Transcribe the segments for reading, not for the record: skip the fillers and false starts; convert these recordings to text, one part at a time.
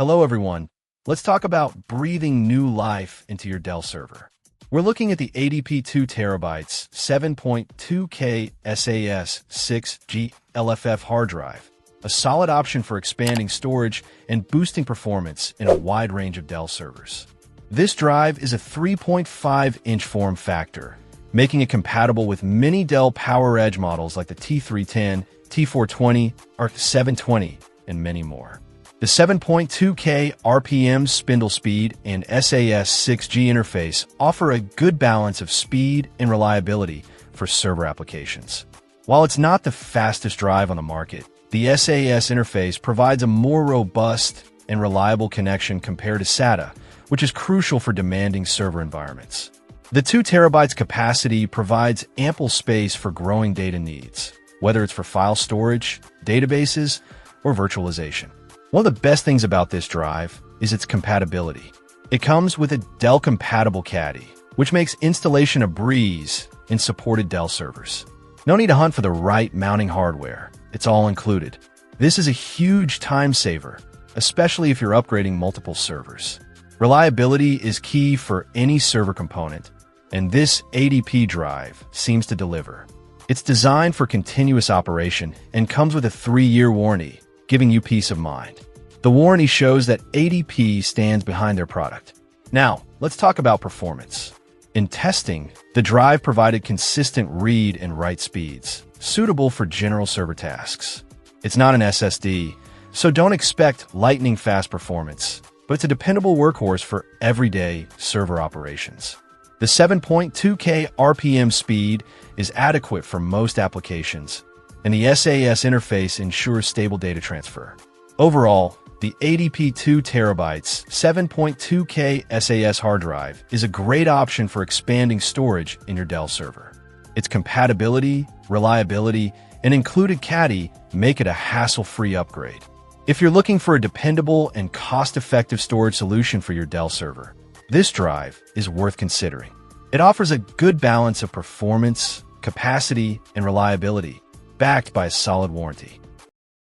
Hello everyone. Let's talk about breathing new life into your Dell server. We're looking at the ATP 2TB 7.2K SAS 6G LFF hard drive, a solid option for expanding storage and boosting performance in a wide range of Dell servers. This drive is a 3.5-inch form factor, making it compatible with many Dell PowerEdge models like the T310, T420, or 720, and many more. The 7.2K RPM spindle speed and SAS 6G interface offer a good balance of speed and reliability for server applications. While it's not the fastest drive on the market, the SAS interface provides a more robust and reliable connection compared to SATA, which is crucial for demanding server environments. The 2 terabytes capacity provides ample space for growing data needs, whether it's for file storage, databases, or virtualization. One of the best things about this drive is its compatibility. It comes with a Dell-compatible caddy, which makes installation a breeze in supported Dell servers. No need to hunt for the right mounting hardware. It's all included. This is a huge time saver, especially if you're upgrading multiple servers. Reliability is key for any server component, and this ATP drive seems to deliver. It's designed for continuous operation and comes with a 3-year warranty, giving you peace of mind. The warranty shows that ATP stands behind their product. Now, let's talk about performance. In testing, the drive provided consistent read and write speeds, suitable for general server tasks. It's not an SSD, so don't expect lightning-fast performance, but it's a dependable workhorse for everyday server operations. The 7.2K RPM speed is adequate for most applications, and the SAS interface ensures stable data transfer. Overall, the ATP 2TB 7.2K SAS hard drive is a great option for expanding storage in your Dell server. Its compatibility, reliability, and included caddy make it a hassle-free upgrade. If you're looking for a dependable and cost-effective storage solution for your Dell server, this drive is worth considering. It offers a good balance of performance, capacity, and reliability, backed by a solid warranty.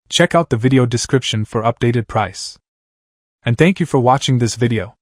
Check out the video description for updated price. And thank you for watching this video.